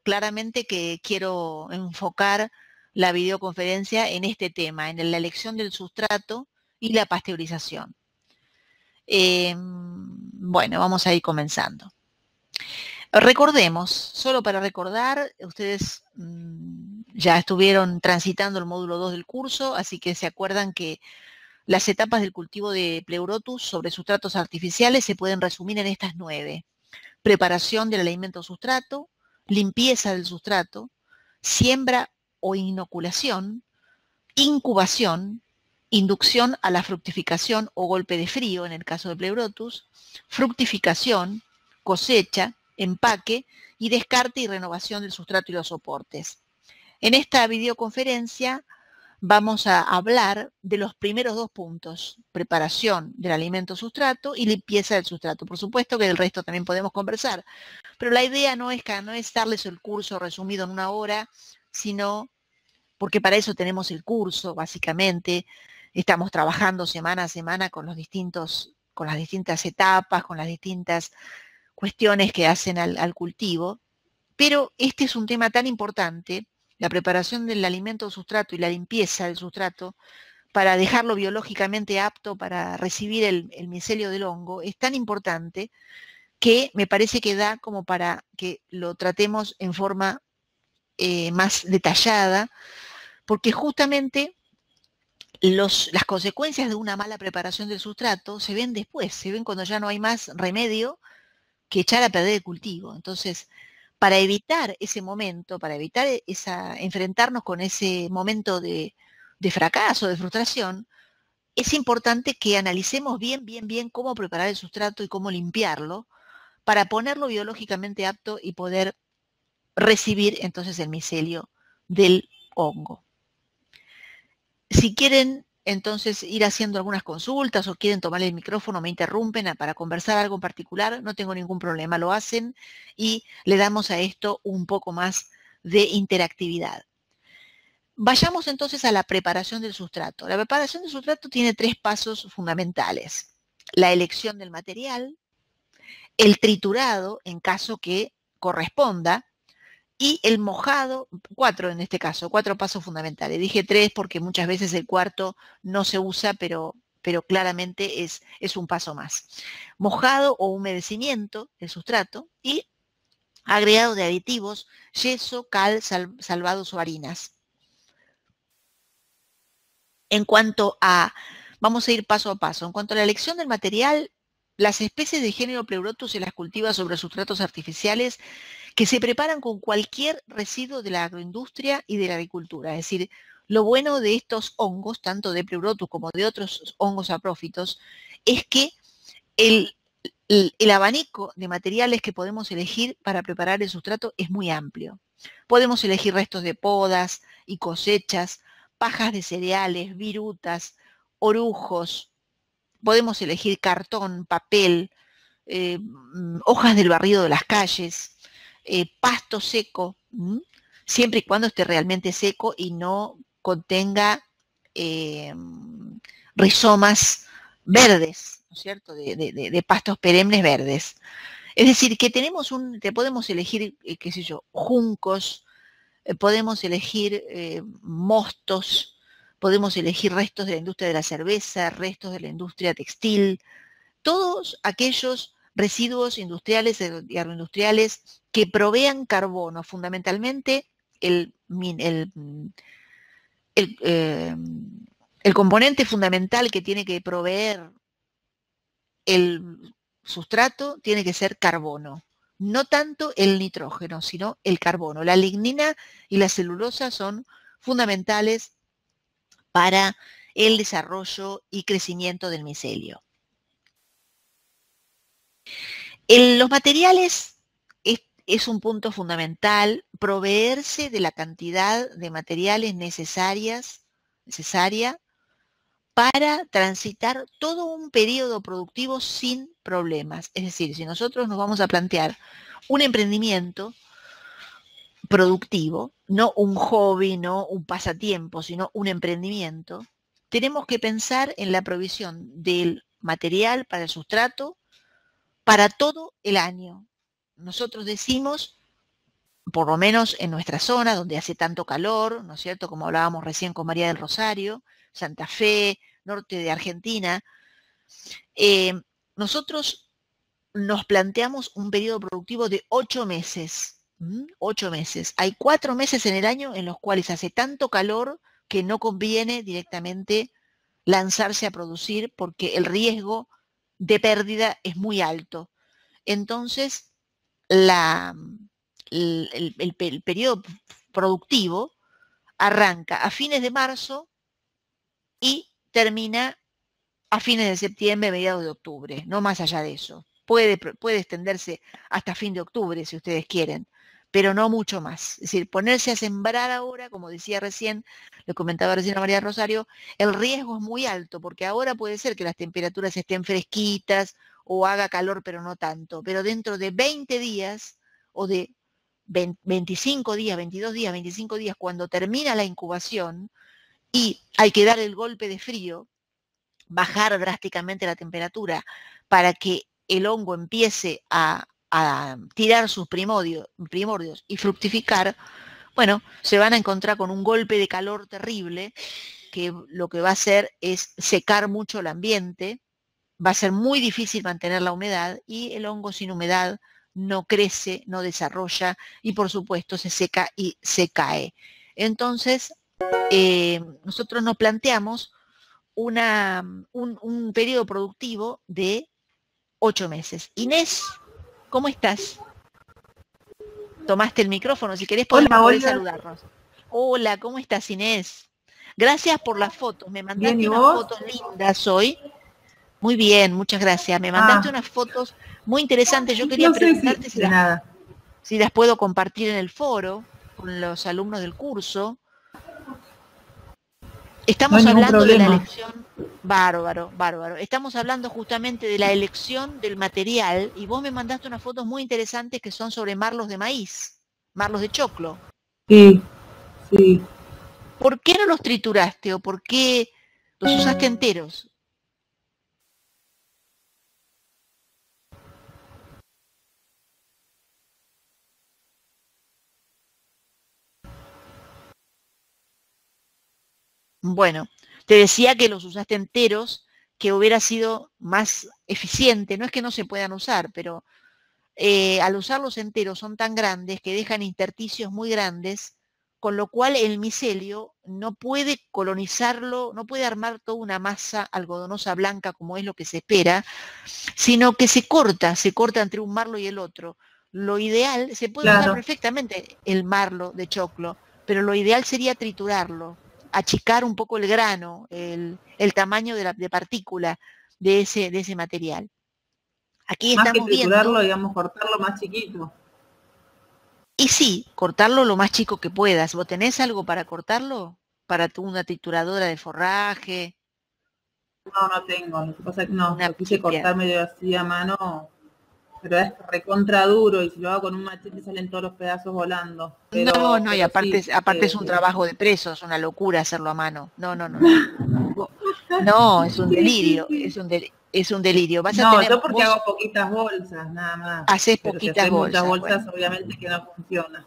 claramente que quiero enfocar la videoconferencia en este tema, en la elección del sustrato y la pasteurización. Bueno, vamos a ir comenzando. Recordemos, solo para recordar, ustedes ya estuvieron transitando el módulo 2 del curso, así que se acuerdan que las etapas del cultivo de Pleurotus sobre sustratos artificiales se pueden resumir en estas 9. Preparación del alimento sustrato, limpieza del sustrato, siembra o inoculación, incubación, inducción a la fructificación o golpe de frío en el caso de Pleurotus, fructificación, cosecha, empaque y descarte y renovación del sustrato y los soportes. En esta videoconferencia vamos a hablar de los primeros 2 puntos, preparación del alimento sustrato y limpieza del sustrato. Por supuesto que del resto también podemos conversar, pero la idea no es darles el curso resumido en 1 hora, sino porque para eso tenemos el curso, básicamente. Estamos trabajando semana a semana con las distintas etapas, con las distintas cuestiones que hacen al cultivo, pero este es un tema tan importante, la preparación del alimento sustrato y la limpieza del sustrato, para dejarlo biológicamente apto para recibir el micelio del hongo, es tan importante que me parece que da como para que lo tratemos en forma más detallada, porque justamente las consecuencias de una mala preparación del sustrato se ven después, se ven cuando ya no hay más remedio que echar a perder el cultivo. Entonces, para evitar ese momento, para evitar enfrentarnos con ese momento de fracaso, de frustración, es importante que analicemos bien cómo preparar el sustrato y cómo limpiarlo para ponerlo biológicamente apto y poder recibir entonces el micelio del hongo. Si quieren entonces ir haciendo algunas consultas o quieren tomar el micrófono, me interrumpen para conversar algo en particular, no tengo ningún problema, lo hacen y le damos a esto un poco más de interactividad. Vayamos entonces a la preparación del sustrato. La preparación del sustrato tiene 3 pasos fundamentales: la elección del material, el triturado en caso que corresponda, y el mojado, 4 en este caso, 4 pasos fundamentales. Dije 3 porque muchas veces el cuarto no se usa, pero claramente es un paso más. Mojado o humedecimiento del sustrato y agregado de aditivos, yeso, cal, salvados o harinas. En cuanto a, vamos a ir paso a paso, en cuanto a la elección del material, las especies de género Pleurotus se las cultiva sobre sustratos artificiales que se preparan con cualquier residuo de la agroindustria y de la agricultura. Es decir, lo bueno de estos hongos, tanto de Pleurotus como de otros hongos saprófitos, es que el abanico de materiales que podemos elegir para preparar el sustrato es muy amplio. Podemos elegir restos de podas y cosechas, pajas de cereales, virutas, orujos, podemos elegir cartón, papel, hojas del barrido de las calles, pasto seco, siempre y cuando esté realmente seco y no contenga rizomas verdes, ¿no es cierto?, de pastos perennes verdes. Es decir, que podemos elegir, qué sé yo, juncos, podemos elegir mostos, podemos elegir restos de la industria de la cerveza, restos de la industria textil, todos aquellos residuos industriales y agroindustriales que provean carbono, fundamentalmente el componente fundamental que tiene que proveer el sustrato tiene que ser carbono. No tanto el nitrógeno, sino el carbono. La lignina y la celulosa son fundamentales para el desarrollo y crecimiento del micelio. Los materiales es un punto fundamental, proveerse de la cantidad de materiales necesaria para transitar todo un periodo productivo sin problemas. Es decir, si nosotros nos vamos a plantear un emprendimiento productivo, no un hobby, no un pasatiempo, sino un emprendimiento, tenemos que pensar en la provisión del material para el sustrato para todo el año. Nosotros decimos por lo menos en nuestra zona, donde hace tanto calor, ¿no es cierto? Como hablábamos recién con María del Rosario, Santa Fe, norte de Argentina, nosotros nos planteamos un periodo productivo de 8 meses. 8 meses. Hay 4 meses en el año en los cuales hace tanto calor que no conviene directamente lanzarse a producir porque el riesgo de pérdida es muy alto. Entonces, el periodo productivo arranca a fines de marzo y termina a fines de septiembre, mediados de octubre, no más allá de eso. Puede extenderse hasta fin de octubre si ustedes quieren, pero no mucho más. Es decir, ponerse a sembrar ahora, como decía recién, le comentaba recién a María Rosario, el riesgo es muy alto, porque ahora puede ser que las temperaturas estén fresquitas o haga calor, pero no tanto. Pero dentro de 20 días o de 25 días, 22 días, 25 días, cuando termina la incubación y hay que dar el golpe de frío, bajar drásticamente la temperatura para que el hongo empiece a tirar sus primordios y fructificar, bueno, se van a encontrar con un golpe de calor terrible que lo que va a hacer es secar mucho el ambiente, va a ser muy difícil mantener la humedad y el hongo sin humedad no crece, no desarrolla y por supuesto se seca y se cae. Entonces, nosotros nos planteamos un periodo productivo de 8 meses. Inés, ¿cómo estás? Tomaste el micrófono, si querés podés saludarnos. Hola, ¿cómo estás, Inés? Gracias por las fotos, me mandaste unas fotos lindas hoy. Muy bien, muchas gracias. Me mandaste unas fotos muy interesantes. Yo quería preguntarte si las puedo compartir en el foro con los alumnos del curso. Estamos hablando de la elección, bárbaro. Estamos hablando justamente de la elección del material y vos me mandaste unas fotos muy interesantes que son sobre marlos de maíz, marlos de choclo. Sí. ¿Por qué no los trituraste o por qué los usaste enteros? Bueno, te decía que los usaste enteros, que hubiera sido más eficiente. No es que no se puedan usar, pero al usarlos enteros son tan grandes que dejan intersticios muy grandes, con lo cual el micelio no puede colonizarlo, no puede armar toda una masa algodonosa blanca como es lo que se espera, sino que se corta entre un marlo y el otro. Lo ideal, se puede usar perfectamente el marlo de choclo, pero lo ideal sería triturarlo, achicar un poco el grano, el tamaño de partícula de ese material. Aquí más que estamos triturarlo, viendo, digamos, cortarlo más chiquito. y sí, cortarlo lo más chico que puedas. ¿Vos tenés algo para cortarlo? ¿Para una trituradora de forraje? No tengo. Lo que pasa es que no, Una lo quise piquera. cortar medio así a mano, pero es recontra duro y si lo hago con un machete salen todos los pedazos volando. No, y Pero aparte, sí, aparte es un trabajo de preso, es una locura hacerlo a mano. No, es un delirio, sí. es un delirio. Vas a No, tener, yo porque vos hago poquitas bolsas, nada más. haces Pero si poquitas haces muchas bolsas, bolsas, bueno. obviamente que no funciona.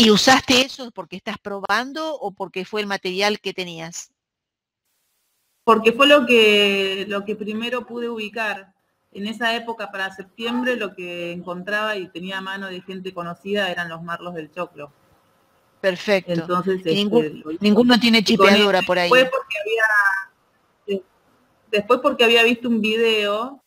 ¿Y usaste eso porque estás probando o porque fue el material que tenías? Porque fue lo que primero pude ubicar. En esa época, para septiembre, lo que encontraba y tenía a mano de gente conocida eran los marlos del choclo. Perfecto. Entonces, Y lo hice ninguno tiene con eso. chipeadora por ahí. Después porque había visto un video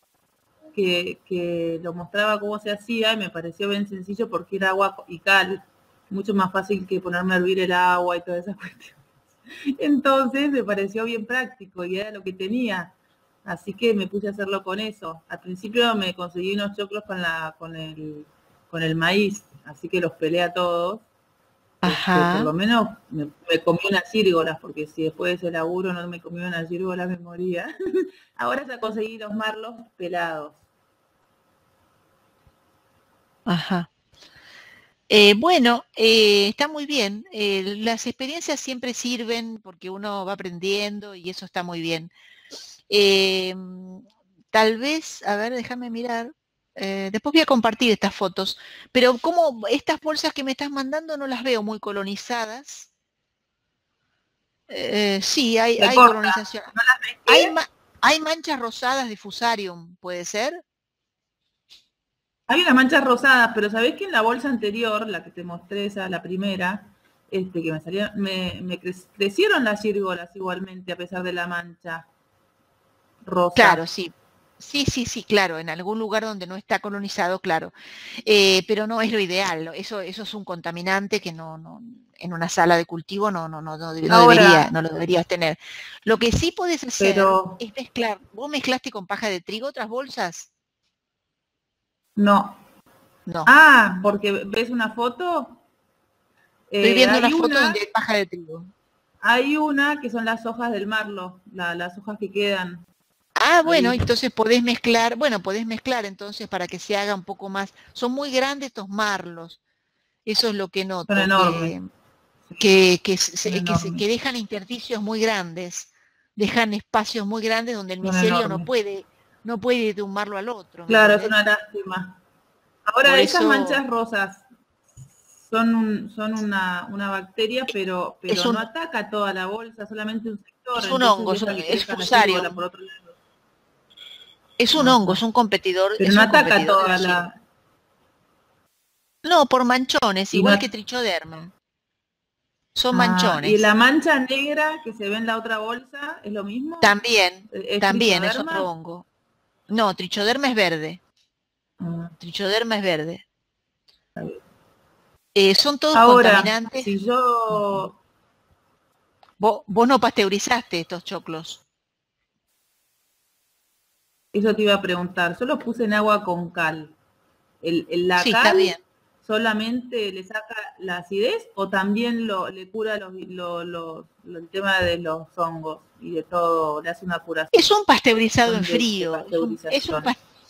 que lo mostraba cómo se hacía y me pareció bien sencillo porque era agua y cal, mucho más fácil que ponerme a hervir el agua y toda esa cuestión. Entonces me pareció bien práctico y era lo que tenía. Así que me puse a hacerlo con eso. Al principio me conseguí unos choclos con el maíz, así que los pelé a todos. Por lo menos me comí unas gírgolas, porque si después de ese laburo no me comí unas gírgolas me moría. Ahora ya conseguí los marlos pelados. Ajá. Bueno, está muy bien. Las experiencias siempre sirven porque uno va aprendiendo y eso está muy bien. Tal vez, a ver, déjame mirar. Después voy a compartir estas fotos, pero como estas bolsas que me estás mandando no las veo muy colonizadas. Sí, Se hay corta, colonización. ¿no las ves Hay, qué? hay manchas rosadas de fusarium, ¿puede ser? Hay unas manchas rosadas, pero ¿sabés que en la bolsa anterior, la que te mostré, esa, la primera, que me salía, crecieron las gírgolas igualmente, a pesar de la mancha rosa. Claro, sí. Sí, sí, sí, claro, en algún lugar donde no está colonizado, claro. Pero no es lo ideal, eso es un contaminante que en una sala de cultivo Ahora, no lo deberías tener. Lo que sí puedes hacer pero es mezclar. ¿Vos mezclaste con paja de trigo otras bolsas? no. No. Ah, porque ves una foto, Estoy viendo una hay foto donde una, hay paja de trigo. hay una que son las hojas del marlo, las hojas que quedan Ah, bueno, ahí. entonces podés mezclar entonces para que se haga un poco más. Son muy grandes estos marlos. Eso es lo que Son noto, enormes, sí, son que enormes, dejan intersticios muy grandes, dejan espacios muy grandes donde el son micelio enormes. no puede ir de un marlo al otro, ¿me Claro, es entendés? una lástima. Por Ahora, esas eso manchas rosas son una bacteria, es pero no ataca toda la bolsa, solamente un sector, es un entonces hongo, deja que es crezca la gírgola por fusarium, otro lado. es un hongo, Ajá. Pero es no un ataca competidor de toda la gírgola. la... No, por manchones, Y no, igual que trichoderma. Son y manchones. la mancha negra que se ve en la otra bolsa, ¿es lo mismo? También, ¿Es también es otro trichoderma? hongo. No, trichoderma es verde. Ah, Trichoderma es verde. está bien. Son todos Ahora, contaminantes. si yo... Vos no pasteurizaste estos choclos. Eso te iba a preguntar. Yo los puse en agua con cal. ¿La Sí, está cal bien. solamente le saca la acidez o también le cura el tema de los hongos y de todo? Le hace una curación Es un pasteurizado en de frío. pasteurización.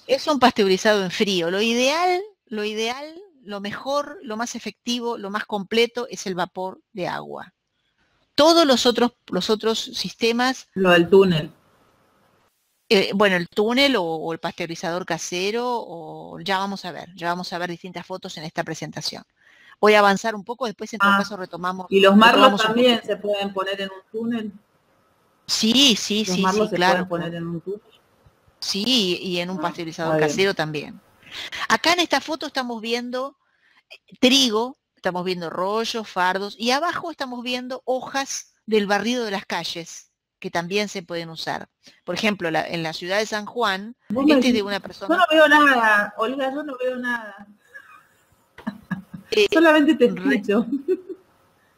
Es un pasteurizado en frío. Lo ideal, lo mejor, lo más efectivo, lo más completo es el vapor de agua. Todos los otros sistemas, Lo del túnel. bueno, el túnel o el pasteurizador casero, o ya vamos a ver distintas fotos en esta presentación. Voy a avanzar un poco, después en todo Ah, caso y los marlos retomamos un también poquito. se pueden poner en un túnel. Sí, sí, Los sí, sí, marlos se claro. pueden poner en un túnel. Sí, y en un Ah, está pasteurizador bien. casero también. Acá en esta foto estamos viendo trigo, estamos viendo rollos, fardos, y abajo estamos viendo hojas del barrido de las calles, que también se pueden usar. Por ejemplo, en la ciudad de San Juan, Vos me este es decís, de una yo no persona. veo nada, Olga, yo no veo nada. eh, Solamente te re- escucho.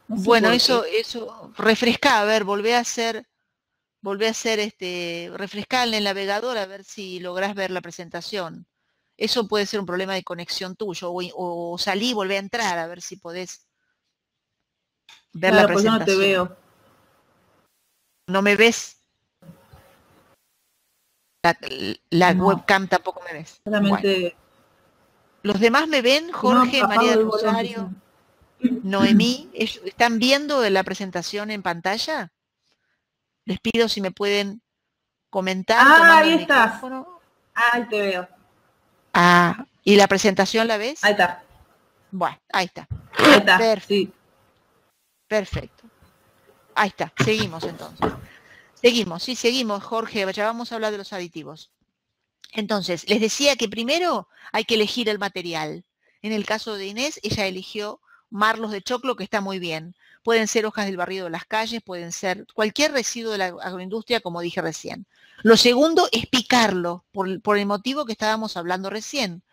No sé bueno, por qué. eso, refresca, a ver, volvé a hacer refrescar el navegador a ver si lográs ver la presentación. Eso puede ser un problema de conexión tuyo, o salí y volvé a entrar a ver si podés ver la Claro, pues yo no te presentación. veo. ¿No me ves? La No, webcam tampoco me ves. Bueno, solamente, los demás me ven, si no, Jorge, María apago del el bolón que sea. Rosario, Noemí, ¿están viendo la presentación en pantalla? Les pido si me pueden comentar Ah, tomando ahí el estás. micrófono. Ahí te veo. Ah, ¿y la presentación la Ahí ves? está. Bueno, ahí está. Ahí está. Perfecto, Sí. perfecto. Ahí está. Seguimos entonces. Seguimos, sí, seguimos, Jorge. Ya vamos a hablar de los aditivos. Entonces, les decía que primero hay que elegir el material. En el caso de Inés, ella eligió marlos de choclo, que está muy bien. Pueden ser hojas del barrido de las calles, pueden ser cualquier residuo de la agroindustria, como dije recién. Lo segundo es picarlo, por el motivo que estábamos hablando recién.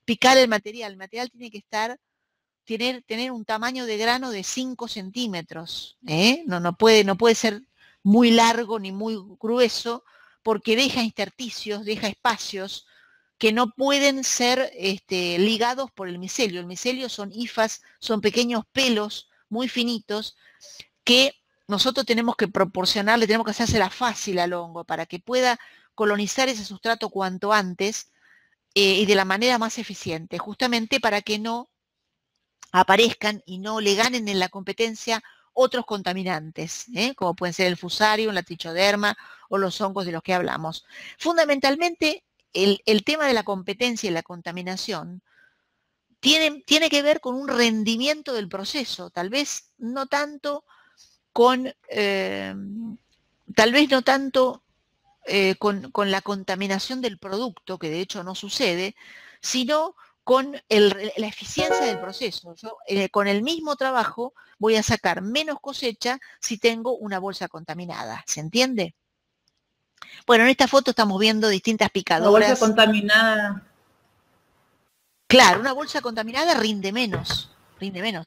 Picar el material. El material tiene que tener un tamaño de grano de 5 centímetros. No puede ser muy largo ni muy grueso, porque deja intersticios, deja espacios que no pueden ser ligados por el micelio. El micelio son hifas, son pequeños pelos muy finitos que nosotros tenemos que proporcionarle, tenemos que hacérsela fácil al hongo para que pueda colonizar ese sustrato cuanto antes, y de la manera más eficiente, justamente para que no aparezcan y no le ganen en la competencia otros contaminantes, como pueden ser el fusarium, la trichoderma o los hongos de los que hablamos. Fundamentalmente, el tema de la competencia y la contaminación tiene que ver con un rendimiento del proceso, tal vez no tanto con, con la contaminación del producto, que de hecho no sucede, sino con la eficiencia del proceso. Yo con el mismo trabajo voy a sacar menos cosecha si tengo una bolsa contaminada. ¿Se entiende? Bueno, en esta foto estamos viendo distintas La bolsa picadoras. contaminada. Claro, una bolsa contaminada rinde menos,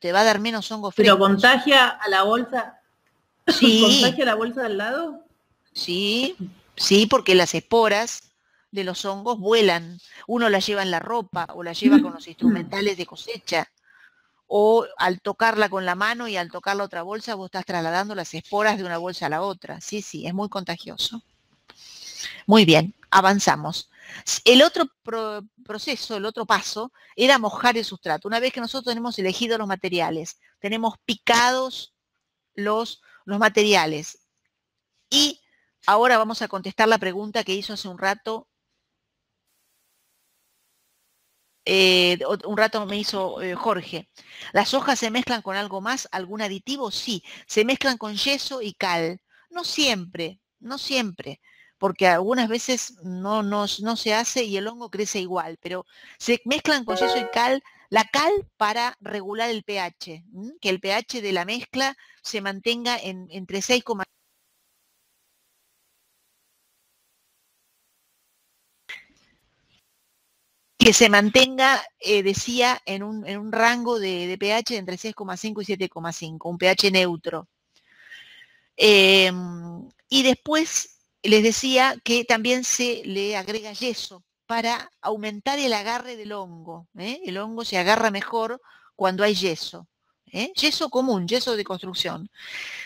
te va a dar menos hongos frescos. ¿Pero contagia a la bolsa? Sí. ¿Contagia a la bolsa del lado? Sí, sí, porque las esporas de los hongos vuelan. Uno las lleva en la ropa o la lleva con los instrumentales de cosecha. O al tocarla con la mano y al tocar la otra bolsa, vos estás trasladando las esporas de una bolsa a la otra. Sí, sí, es muy contagioso. Muy bien, avanzamos. El otro proceso, el otro paso, era mojar el sustrato. Una vez que nosotros tenemos elegido los materiales, tenemos picados los materiales. Y ahora vamos a contestar la pregunta que hizo hace un rato. Me hizo Jorge. ¿Las hojas se mezclan con algo más? ¿Algún aditivo? Sí, se mezclan con yeso y cal. No siempre, no siempre, porque algunas veces no se hace y el hongo crece igual, pero se mezclan con yeso y cal, la cal para regular el pH, que el pH de la mezcla se mantenga entre 6, que se mantenga, decía, en un rango de pH entre 6,5 y 7,5, un pH neutro. Y después les decía que también se le agrega yeso para aumentar el agarre del hongo. El hongo se agarra mejor cuando hay yeso. Yeso común, yeso de construcción.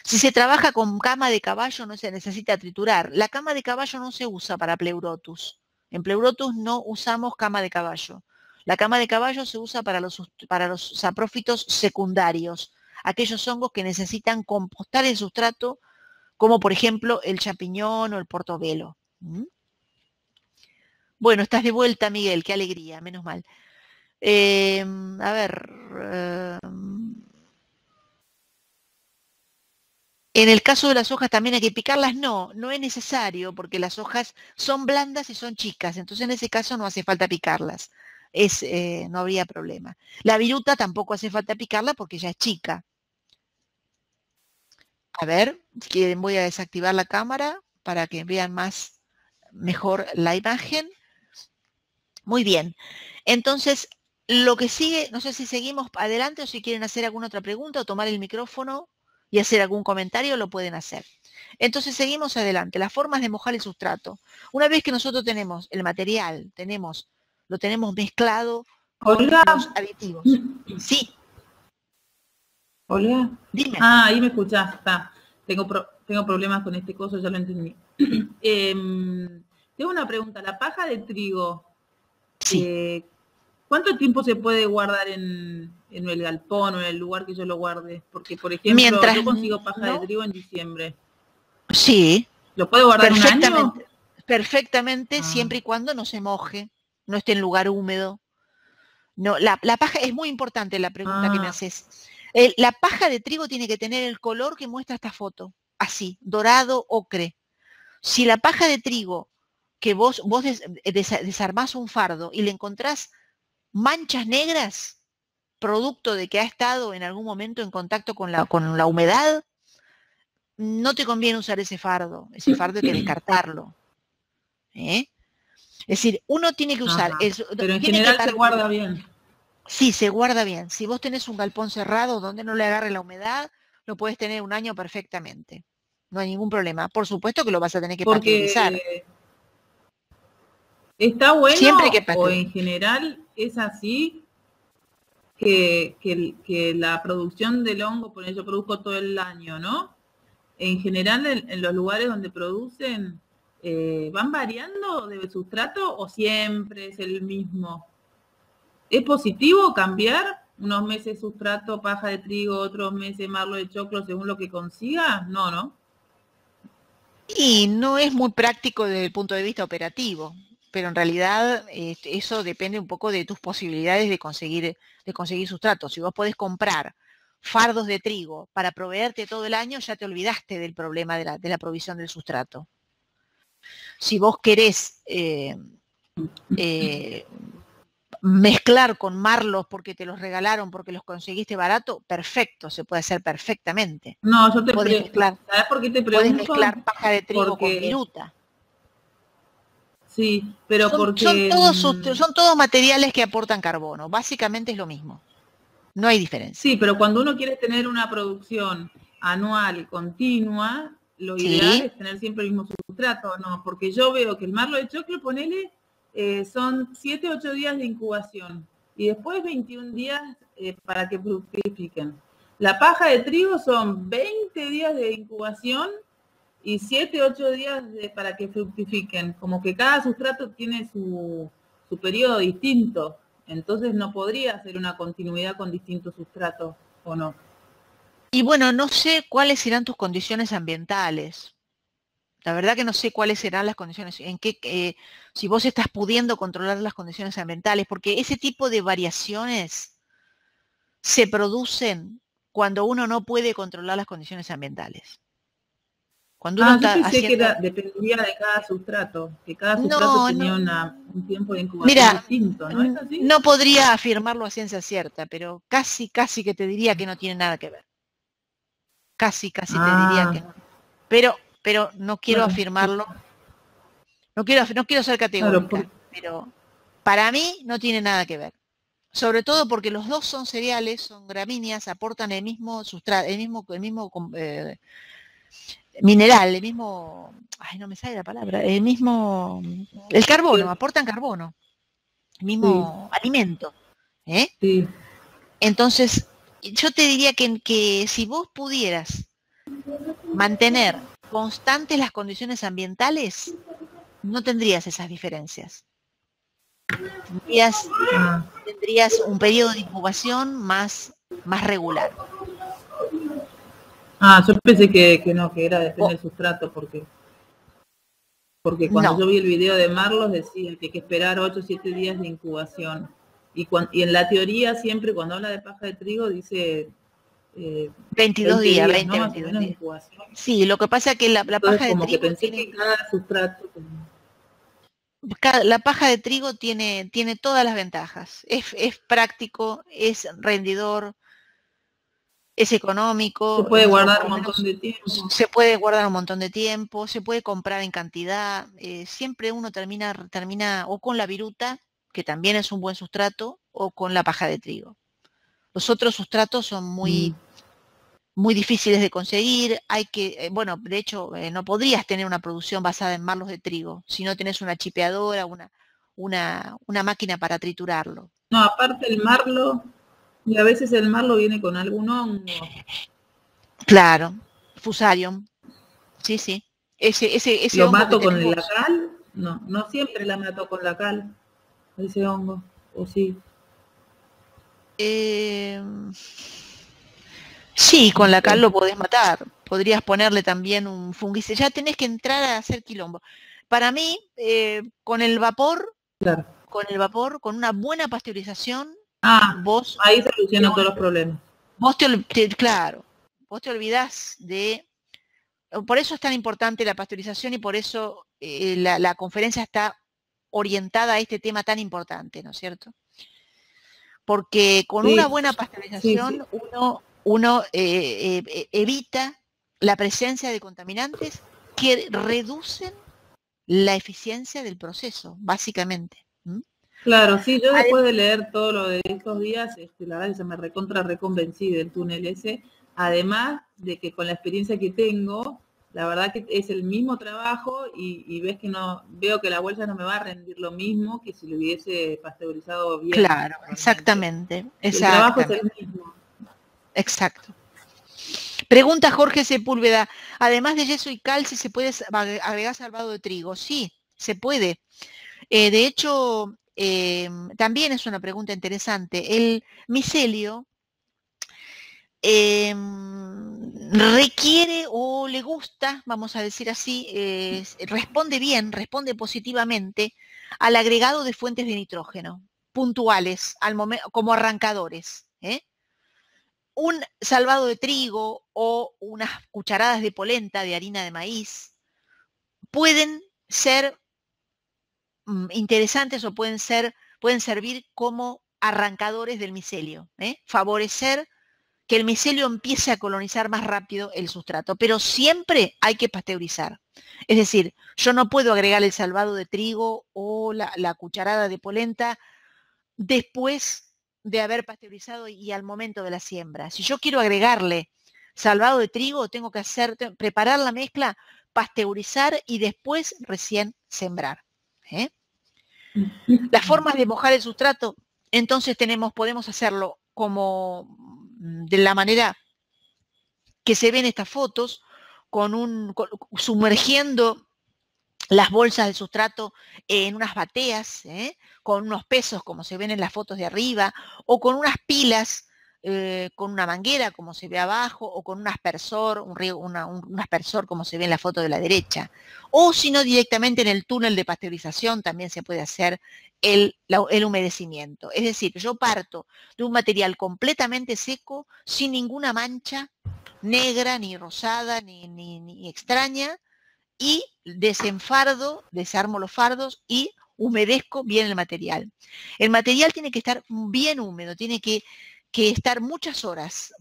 Si se trabaja con cama de caballo no se necesita triturar. La cama de caballo no se usa para Pleurotus. En Pleurotus no usamos cama de caballo. La cama de caballo se usa para los saprófitos secundarios, aquellos hongos que necesitan compostar el sustrato, como por ejemplo el champiñón o el portobelo. Bueno, estás de vuelta, Miguel, qué alegría, menos mal. A ver... En el caso de las hojas también hay que picarlas, no es necesario porque las hojas son blandas y son chicas, entonces en ese caso no hace falta picarlas, no habría problema. La viruta tampoco hace falta picarla porque ya es chica. A ver, voy a desactivar la cámara para que vean mejor la imagen. Muy bien, entonces lo que sigue, no sé si seguimos adelante o si quieren hacer alguna otra pregunta o tomar el micrófono y hacer algún comentario, lo pueden hacer. Entonces seguimos adelante, las formas de mojar el sustrato. Una vez que nosotros tenemos el material, lo tenemos mezclado con Olga. los aditivos. Sí. Olga. Dime. Ah, ahí me escuchás, está. Tengo problemas con este coso, ya lo entendí. Tengo una pregunta, la paja de trigo, sí. ¿Cuánto tiempo se puede guardar en el galpón o en el lugar que yo lo guarde? Porque, por ejemplo, yo consigo paja de trigo en diciembre. Sí. ¿Lo puedo guardar un año? Perfectamente, siempre y cuando no se moje, no esté en lugar húmedo. No, la paja es muy importante, la pregunta que me haces. La paja de trigo tiene que tener el color que muestra esta foto, así, dorado, ocre. Si la paja de trigo, que vos desarmás un fardo y le encontrás manchas negras, producto de que ha estado en algún momento en contacto con la humedad, no te conviene usar ese fardo hay que descartarlo. Es decir, uno tiene que usar... Pero en general se guarda bien. Sí, se guarda bien. Si vos tenés un galpón cerrado donde no le agarre la humedad, lo puedes tener un año perfectamente. No hay ningún problema. Por supuesto que lo vas a tener que pasteurizar. ¿Está bueno siempre que o en general es así que la producción del hongo, por eso yo produzco todo el año, ¿no? En general en los lugares donde producen, ¿van variando de sustrato o siempre es el mismo? ¿Es positivo cambiar unos meses sustrato, paja de trigo, otros meses marlo de choclo según lo que consiga? No, ¿no? Y no es muy práctico desde el punto de vista operativo. pero en realidad eso depende un poco de tus posibilidades de conseguir sustrato. Si vos podés comprar fardos de trigo para proveerte todo el año, ya te olvidaste del problema de la provisión del sustrato. Si vos querés mezclar con marlos porque te los regalaron, porque los conseguiste barato, perfecto, se puede hacer perfectamente. No, yo te mezclar, ¿sabes por qué te pregunto? Podés mezclar paja de trigo con viruta. Sí, pero son todos materiales que aportan carbono. Básicamente es lo mismo. No hay diferencia. Sí, pero cuando uno quiere tener una producción anual continua, lo ideal es tener siempre el mismo sustrato, ¿no? Porque yo veo que el marlo de choclo, ponele, son 7, 8 días de incubación y después 21 días para que fructifiquen. La paja de trigo son 20 días de incubación y 7, 8 días para que fructifiquen. Como que cada sustrato tiene su periodo distinto. Entonces no podría hacer una continuidad con distintos sustratos, ¿o no? Y bueno, no sé cuáles serán tus condiciones ambientales. La verdad que no sé cuáles serán las condiciones, si vos estás pudiendo controlar las condiciones ambientales, porque ese tipo de variaciones se producen cuando uno no puede controlar las condiciones ambientales. Cuando uno está yo pensé que dependía de cada sustrato, que cada sustrato tenía un tiempo de incubación distinto, ¿no es así? No podría afirmarlo a ciencia cierta, pero casi que te diría que no tiene nada que ver. Casi te diría que no. Pero no quiero afirmarlo. No quiero ser categórica, pero para mí no tiene nada que ver. Sobre todo porque los dos son cereales, son gramíneas, aportan el mismo sustrato, el mismo mineral, el mismo, ay, no me sale la palabra, el carbono, aportan carbono, el mismo alimento. Sí. Entonces, yo te diría que si vos pudieras mantener constantes las condiciones ambientales, no tendrías esas diferencias. Tendrías un periodo de incubación más regular. Yo pensé que no, que era depende del sustrato, porque cuando yo vi el video de Marlos decía que hay que esperar 8 o 7 días de incubación. Y en la teoría siempre cuando habla de paja de trigo dice 22 días, 20, ¿no? 22 días. Incubación. Sí, lo que pasa es que la paja de trigo que pensé que cada sustrato la paja de trigo tiene todas las ventajas. Es práctico, es rendidor, es económico. Se puede guardar un montón de tiempo. Se puede guardar un montón de tiempo, se puede comprar en cantidad. Siempre uno termina o con la viruta, que también es un buen sustrato, o con la paja de trigo. Los otros sustratos son muy difíciles de conseguir. De hecho, no podrías tener una producción basada en marlos de trigo si no tenés una chipeadora, una máquina para triturarlo. No, aparte el marlo, y a veces el marlo viene con algún hongo. Claro, Fusarium. Sí. Ese ¿Lo hongo mato con la cal? No siempre la mato con la cal, ese hongo, ¿o sí? Sí, con la cal lo podés matar. Podrías ponerle también un fungicida. Ya tenés que entrar a hacer quilombo. Para mí, con el vapor, claro. Con una buena pasteurización, vos ahí solucionan todos los problemas. Vos te olvidás de... Por eso es tan importante la pasteurización y por eso la conferencia está orientada a este tema tan importante, ¿no es cierto? Porque con una buena pasteurización uno evita la presencia de contaminantes que reducen la eficiencia del proceso, básicamente. Claro, sí, yo después de leer todo lo de estos días, la verdad que se me reconvencí del túnel ese, además de que con la experiencia que tengo, la verdad que es el mismo trabajo y veo que la bolsa no me va a rendir lo mismo que si lo hubiese pasteurizado bien. Claro, exactamente. El trabajo es el mismo. Exacto. Pregunta Jorge Sepúlveda, además de yeso y cal, si se puede agregar salvado de trigo. Sí, se puede. De hecho, también es una pregunta interesante. El micelio requiere o le gusta, vamos a decir así, responde positivamente al agregado de fuentes de nitrógeno puntuales como arrancadores. Un salvado de trigo o unas cucharadas de polenta de harina de maíz pueden ser interesantes o pueden servir como arrancadores del micelio, favorecer que el micelio empiece a colonizar más rápido el sustrato, pero siempre hay que pasteurizar. Es decir, yo no puedo agregar el salvado de trigo o la cucharada de polenta después de haber pasteurizado y al momento de la siembra. Si yo quiero agregarle salvado de trigo, tengo que preparar la mezcla, pasteurizar y después recién sembrar. Las formas de mojar el sustrato, entonces podemos hacerlo como de la manera que se ven estas fotos, sumergiendo las bolsas de sustrato en unas bateas, con unos pesos como se ven en las fotos de arriba, o con unas pilas, con una manguera como se ve abajo, o con un aspersor, un aspersor como se ve en la foto de la derecha. O si no, directamente en el túnel de pasteurización también se puede hacer el humedecimiento. Es decir, yo parto de un material completamente seco, sin ninguna mancha negra, ni rosada, ni extraña, y desarmo los fardos y humedezco bien el material. El material tiene que estar bien húmedo, tiene que estar muchas horas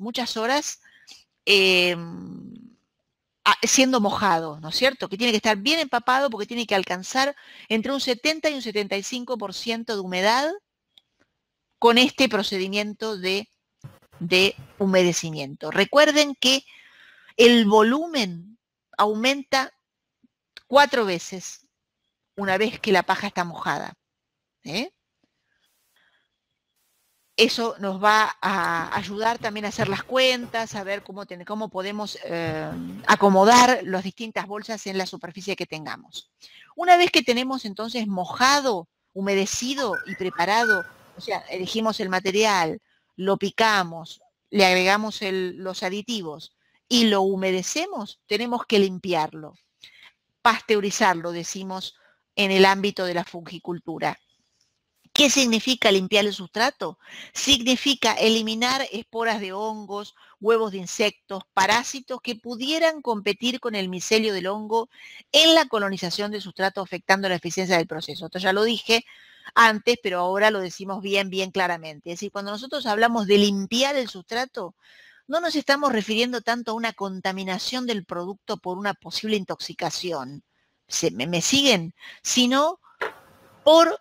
siendo mojado, ¿no es cierto? Que tiene que estar bien empapado porque tiene que alcanzar entre un 70 y un 75% de humedad con este procedimiento de humedecimiento. Recuerden que el volumen aumenta 4 veces una vez que la paja está mojada. Eso nos va a ayudar también a hacer las cuentas, a ver cómo podemos acomodar las distintas bolsas en la superficie que tengamos. Una vez que tenemos entonces mojado, humedecido y preparado, o sea, elegimos el material, lo picamos, le agregamos los aditivos y lo humedecemos, tenemos que limpiarlo, pasteurizarlo, decimos en el ámbito de la fungicultura. ¿Qué significa limpiar el sustrato? Significa eliminar esporas de hongos, huevos de insectos, parásitos que pudieran competir con el micelio del hongo en la colonización del sustrato, afectando la eficiencia del proceso. Esto ya lo dije antes, pero ahora lo decimos bien claramente. Es decir, cuando nosotros hablamos de limpiar el sustrato, no nos estamos refiriendo tanto a una contaminación del producto por una posible intoxicación. ¿Me siguen? Sino por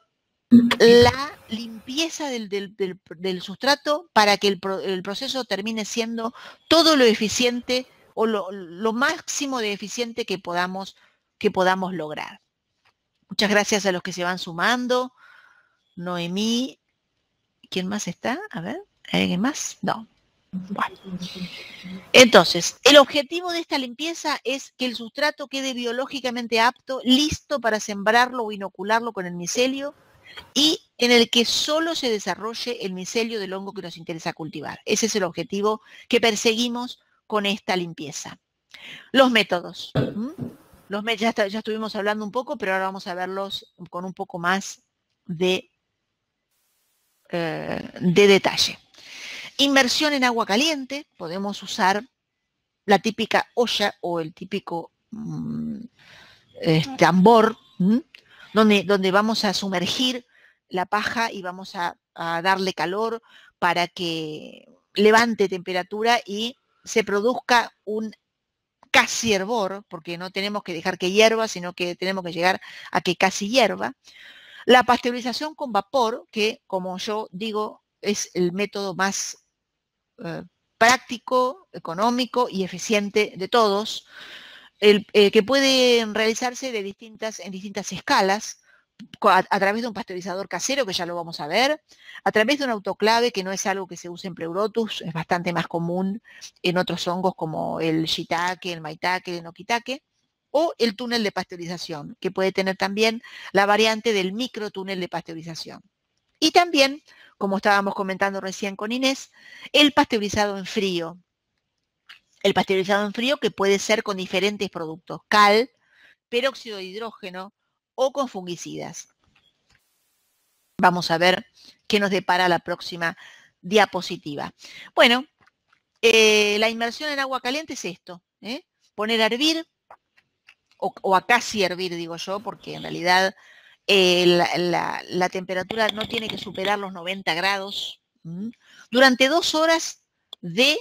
la limpieza del sustrato para que el proceso termine siendo todo lo eficiente o lo máximo de eficiente que podamos lograr. Muchas gracias a los que se van sumando. Noemí, ¿quién más está? A ver, ¿hay alguien más? No. Bueno. Entonces, el objetivo de esta limpieza es que el sustrato quede biológicamente apto, listo para sembrarlo o inocularlo con el micelio, y en el que solo se desarrolle el micelio del hongo que nos interesa cultivar. Ese es el objetivo que perseguimos con esta limpieza. Los métodos. Ya estuvimos hablando un poco, pero ahora vamos a verlos con un poco más de detalle. Inmersión en agua caliente. Podemos usar la típica olla o el típico tambor, donde vamos a sumergir la paja y vamos a darle calor para que levante temperatura y se produzca un casi hervor, porque no tenemos que dejar que hierva, sino que tenemos que llegar a que casi hierva. La pasteurización con vapor, que como yo digo, es el método más práctico, económico y eficiente de todos, que puede realizarse en distintas escalas, a través de un pasteurizador casero, que ya lo vamos a ver, a través de un autoclave, que no es algo que se use en Pleurotus, es bastante más común en otros hongos como el shiitake, el maitake, el nokitake, o el túnel de pasteurización, que puede tener también la variante del microtúnel de pasteurización. Y también, como estábamos comentando recién con Inés, el pasteurizado en frío. El pasteurizado en frío, que puede ser con diferentes productos, cal, peróxido de hidrógeno o con fungicidas. Vamos a ver qué nos depara la próxima diapositiva. Bueno, la inmersión en agua caliente es esto, poner a hervir, o a casi hervir, digo yo, porque en realidad la temperatura no tiene que superar los 90 grados, durante 2 horas desde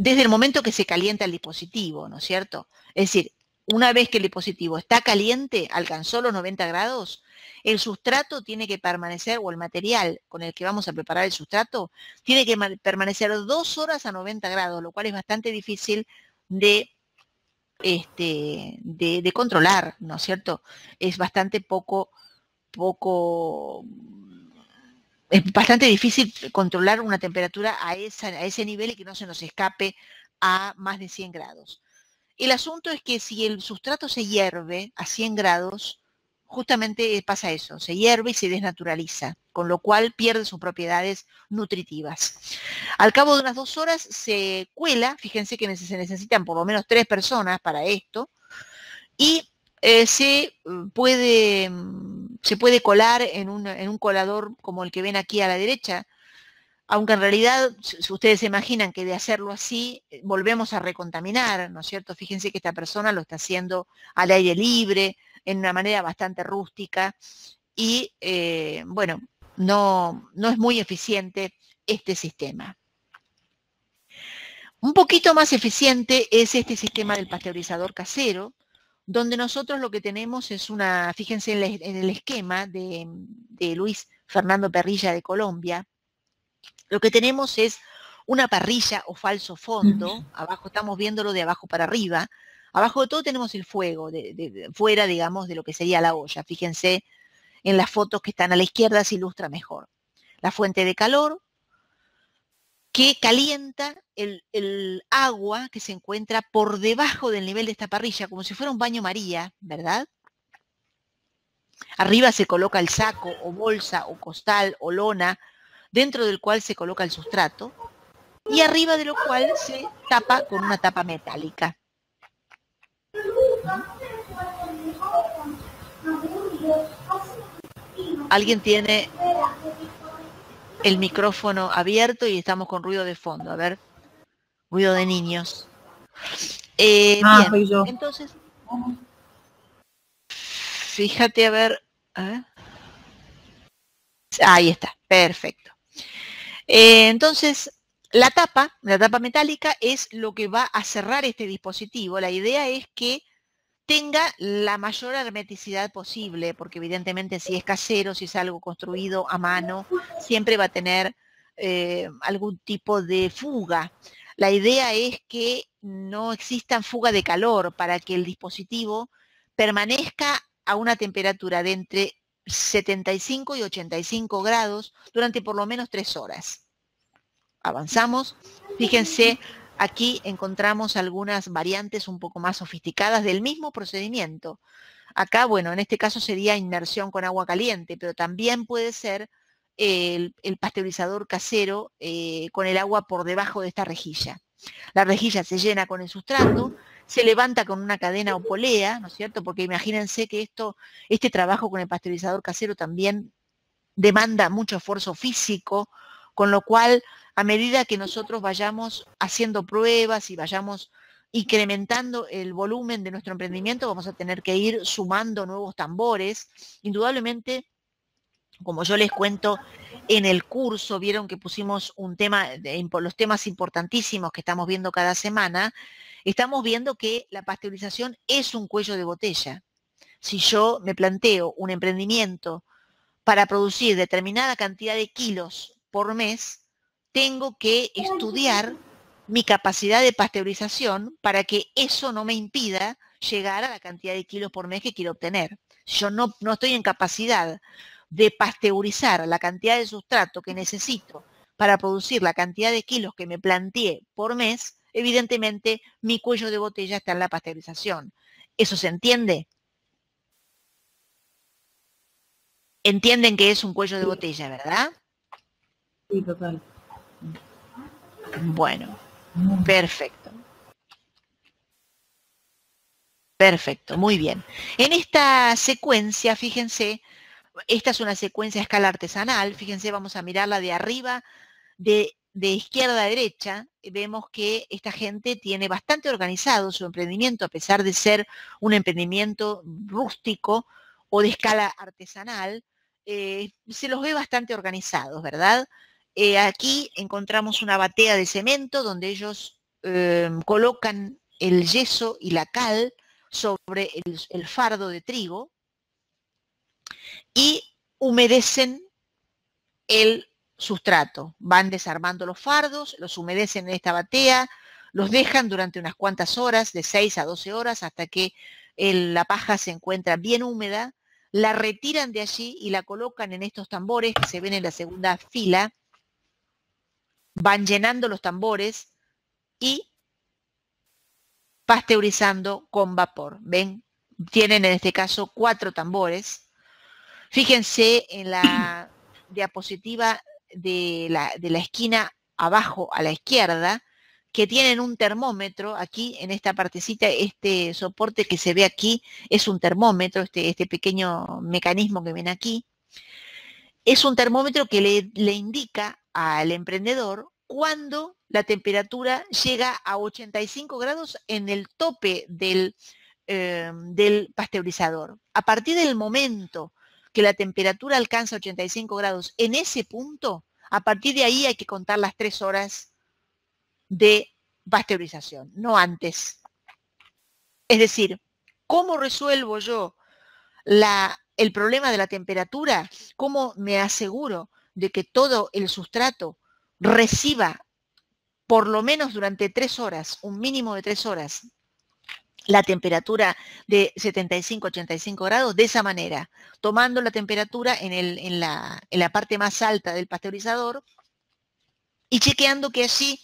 el momento que se calienta el dispositivo, ¿no es cierto? Es decir, una vez que el dispositivo está caliente, alcanzó los 90 grados, el sustrato tiene que permanecer, o el material con el que vamos a preparar el sustrato, tiene que permanecer 2 horas a 90 grados, lo cual es bastante difícil de controlar, ¿no es cierto? Es bastante es bastante difícil controlar una temperatura a ese nivel y que no se nos escape a más de 100 grados. El asunto es que si el sustrato se hierve a 100 grados, justamente pasa eso, se hierve y se desnaturaliza, con lo cual pierde sus propiedades nutritivas. Al cabo de unas 2 horas se cuela, fíjense que se necesitan por lo menos 3 personas para esto, y se puede colar en un colador como el que ven aquí a la derecha, aunque en realidad, si ustedes se imaginan que de hacerlo así, volvemos a recontaminar, ¿no es cierto? Fíjense que esta persona lo está haciendo al aire libre, en una manera bastante rústica, y bueno, no es muy eficiente este sistema. Un poquito más eficiente es este sistema del pasteurizador casero, donde nosotros lo que tenemos es fíjense en el esquema de Luis Fernando Perrilla de Colombia, lo que tenemos es una parrilla o falso fondo, abajo estamos viéndolo de abajo para arriba, abajo de todo tenemos el fuego, fuera, digamos, de lo que sería la olla. Fíjense en las fotos que están a la izquierda, se ilustra mejor. La fuente de calor que calienta el agua que se encuentra por debajo del nivel de esta parrilla, como si fuera un baño María, ¿verdad? Arriba se coloca el saco o bolsa o costal o lona, dentro del cual se coloca el sustrato, y arriba de lo cual se tapa con una tapa metálica. Alguien tiene el micrófono abierto y estamos con ruido de fondo. A ver, ruido de niños. Bien, soy yo. Entonces, fíjate a ver. Ahí está, perfecto. Entonces, la tapa metálica es lo que va a cerrar este dispositivo. La idea es que tenga la mayor hermeticidad posible, porque evidentemente si es casero, si es algo construido a mano, siempre va a tener algún tipo de fuga. La idea es que no exista fuga de calor para que el dispositivo permanezca a una temperatura de entre 75 y 85 grados durante por lo menos 3 horas. Avanzamos. Fíjense, aquí encontramos algunas variantes un poco más sofisticadas del mismo procedimiento. Acá, bueno, en este caso sería inmersión con agua caliente, pero también puede ser el pasteurizador casero con el agua por debajo de esta rejilla. La rejilla se llena con el sustrato, se levanta con una cadena o polea, ¿no es cierto? Porque imagínense que este trabajo con el pasteurizador casero también demanda mucho esfuerzo físico, con lo cual, a medida que nosotros vayamos haciendo pruebas y vayamos incrementando el volumen de nuestro emprendimiento, vamos a tener que ir sumando nuevos tambores. Indudablemente, como yo les cuento en el curso, vieron que pusimos los temas importantísimos que estamos viendo cada semana, estamos viendo que la pasteurización es un cuello de botella. Si yo me planteo un emprendimiento para producir determinada cantidad de kilos por mes, tengo que estudiar mi capacidad de pasteurización para que eso no me impida llegar a la cantidad de kilos por mes que quiero obtener. Si yo no estoy en capacidad de pasteurizar la cantidad de sustrato que necesito para producir la cantidad de kilos que me planteé por mes, evidentemente mi cuello de botella está en la pasteurización. ¿Eso se entiende? Entienden que es un cuello de botella, ¿verdad? Sí, total. Bueno, perfecto. Perfecto, muy bien. En esta secuencia, fíjense, Esta es una secuencia a escala artesanal. Fíjense, vamos a mirarla de arriba, de izquierda a derecha. Vemos que esta gente tiene bastante organizado su emprendimiento, a pesar de ser un emprendimiento rústico o de escala artesanal. Se los ve bastante organizados, ¿verdad? Aquí encontramos una batea de cemento donde ellos colocan el yeso y la cal sobre el fardo de trigo y humedecen el sustrato. Van desarmando los fardos, los humedecen en esta batea, los dejan durante unas cuantas horas, de 6 a 12 horas, hasta que la paja se encuentra bien húmeda, la retiran de allí y la colocan en estos tambores que se ven en la segunda fila. Van llenando los tambores y pasteurizando con vapor. ¿Ven? Tienen en este caso 4 tambores. Fíjense en la diapositiva de la esquina abajo a la izquierda, que tienen un termómetro. Aquí en esta partecita, este soporte que se ve aquí es un termómetro, este pequeño mecanismo que ven aquí. Es un termómetro que le indica al emprendedor cuando la temperatura llega a 85 grados en el tope del pasteurizador. A partir del momento que la temperatura alcanza 85 grados, en ese punto, a partir de ahí hay que contar las 3 horas de pasteurización, no antes. Es decir, ¿cómo resuelvo yo el problema de la temperatura? ¿Cómo me aseguro de que todo el sustrato reciba por lo menos durante 3 horas, un mínimo de 3 horas, la temperatura de 75-85 grados? De esa manera, tomando la temperatura en la parte más alta del pasteurizador y chequeando que allí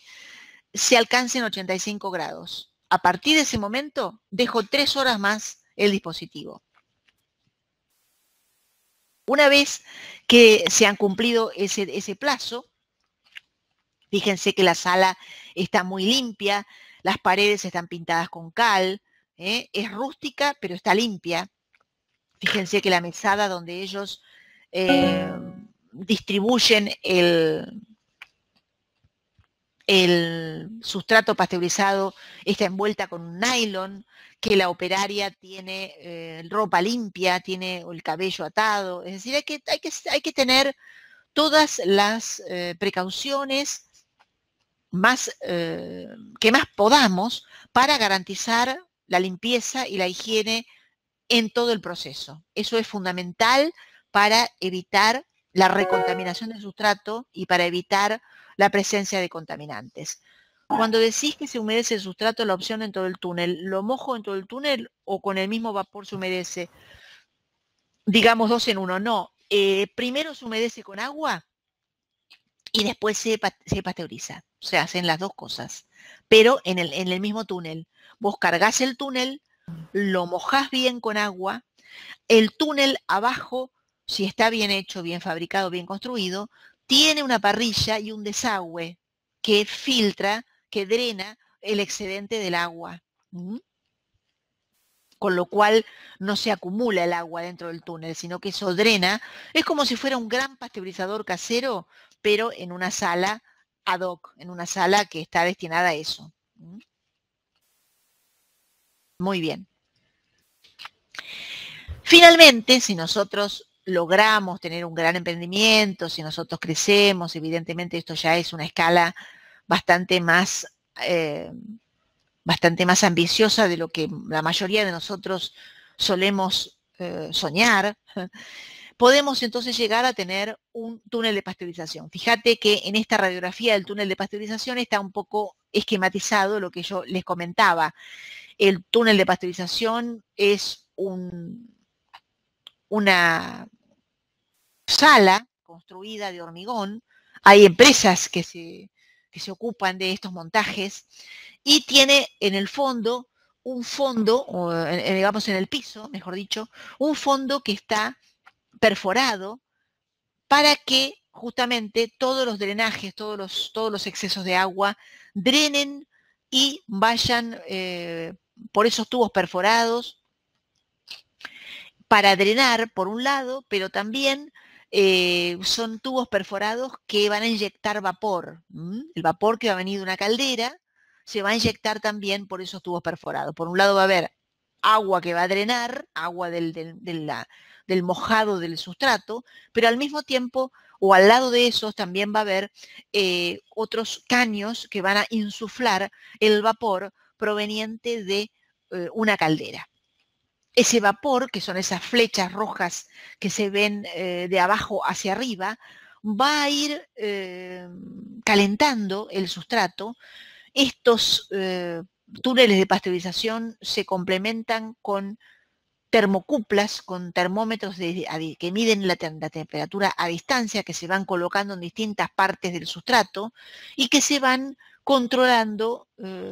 se alcancen 85 grados. A partir de ese momento, dejo 3 horas más el dispositivo. Una vez que se han cumplido ese plazo, fíjense que la sala está muy limpia, las paredes están pintadas con cal, es rústica, pero está limpia. Fíjense que la mesada donde ellos distribuyen el sustrato pasteurizado está envuelta con un nylon, que la operaria tiene ropa limpia, tiene el cabello atado. Es decir, hay que tener todas las precauciones que más podamos para garantizar la limpieza y la higiene en todo el proceso. Eso es fundamental para evitar la recontaminación del sustrato y para evitar la presencia de contaminantes. Cuando decís que se humedece el sustrato, la opción en todo el túnel, ¿lo mojo en todo el túnel o con el mismo vapor se humedece? Digamos 2 en 1, no. Primero se humedece con agua y después se pasteuriza. O sea, hacen las dos cosas. Pero en el mismo túnel. Vos cargas el túnel, lo mojás bien con agua, el túnel abajo, si está bien hecho, bien fabricado, bien construido, tiene una parrilla y un desagüe que filtra, que drena el excedente del agua. Con lo cual no se acumula el agua dentro del túnel, sino que eso drena. Es como si fuera un gran pasteurizador casero, pero en una sala ad hoc, en una sala que está destinada a eso. Muy bien. Finalmente, si nosotros logramos tener un gran emprendimiento, si nosotros crecemos, evidentemente esto ya es una escala bastante más ambiciosa de lo que la mayoría de nosotros solemos soñar, podemos entonces llegar a tener un túnel de pasteurización. Fíjate que en esta radiografía del túnel de pasteurización está un poco esquematizado lo que yo les comentaba. El túnel de pasteurización es una sala construida de hormigón. Hay empresas que se ocupan de estos montajes y tiene en el fondo un fondo, o digamos en el piso, mejor dicho, un fondo que está perforado para que justamente todos los drenajes, todos los excesos de agua drenen y vayan por esos tubos perforados para drenar por un lado, pero también son tubos perforados que van a inyectar vapor. El vapor que va a venir de una caldera se va a inyectar también por esos tubos perforados. Por un lado va a haber agua que va a drenar, agua del mojado del sustrato, pero al mismo tiempo o al lado de esos también va a haber otros caños que van a insuflar el vapor proveniente de una caldera. Ese vapor, que son esas flechas rojas que se ven de abajo hacia arriba, va a ir calentando el sustrato. Estos túneles de pasteurización se complementan con termocuplas, con termómetros que miden la temperatura a distancia, que se van colocando en distintas partes del sustrato y que se van controlando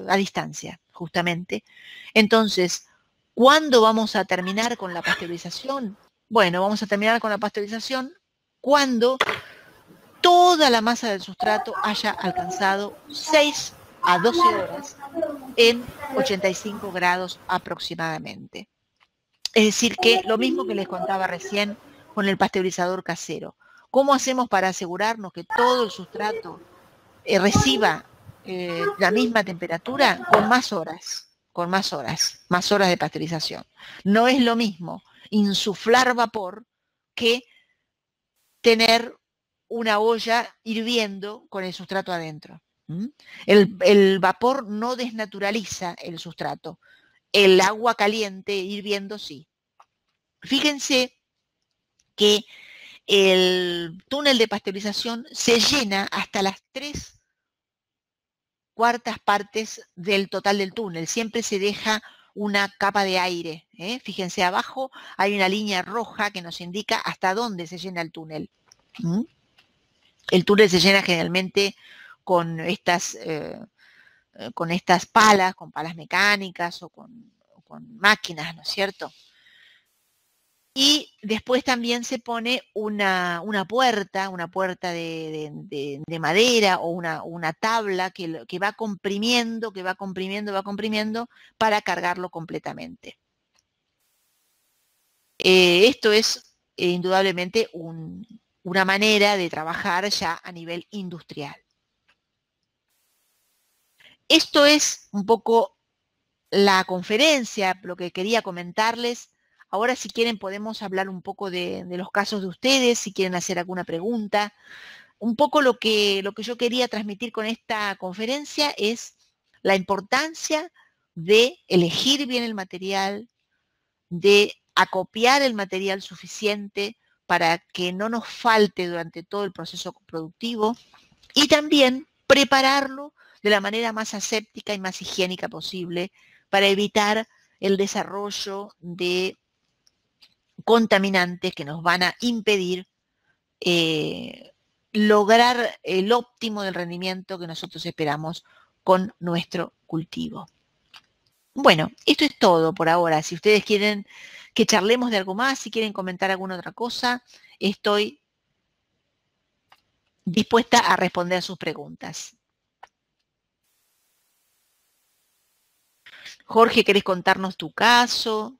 a distancia, justamente. Entonces, ¿cuándo vamos a terminar con la pasteurización? Bueno, vamos a terminar con la pasteurización cuando toda la masa del sustrato haya alcanzado 6 a 12 horas en 85 grados aproximadamente. Es decir, que lo mismo que les contaba recién con el pasteurizador casero. ¿Cómo hacemos para asegurarnos que todo el sustrato reciba la misma temperatura? Con más horas de pasteurización. No es lo mismo insuflar vapor que tener una olla hirviendo con el sustrato adentro. El vapor no desnaturaliza el sustrato. El agua caliente hirviendo sí. Fíjense que el túnel de pasteurización se llena hasta las 3/4 partes del total del túnel. Siempre se deja una capa de aire. Fíjense, abajo hay una línea roja que nos indica hasta dónde se llena el túnel. El túnel se llena generalmente con estas palas, con palas mecánicas o con máquinas, ¿no es cierto? Y después también se pone una puerta de madera o una tabla que va comprimiendo para cargarlo completamente. Esto es indudablemente una manera de trabajar ya a nivel industrial. Esto es un poco la conferencia, lo que quería comentarles. Ahora, si quieren, podemos hablar un poco de los casos de ustedes, si quieren hacer alguna pregunta. Un poco lo que yo quería transmitir con esta conferencia es la importancia de elegir bien el material, de acopiar el material suficiente para que no nos falte durante todo el proceso productivo y también prepararlo de la manera más aséptica y más higiénica posible para evitar el desarrollo de contaminantes que nos van a impedir lograr el óptimo del rendimiento que nosotros esperamos con nuestro cultivo. Bueno, esto es todo por ahora. Si ustedes quieren que charlemos de algo más, si quieren comentar alguna otra cosa, estoy dispuesta a responder a sus preguntas. Jorge, ¿querés contarnos tu caso?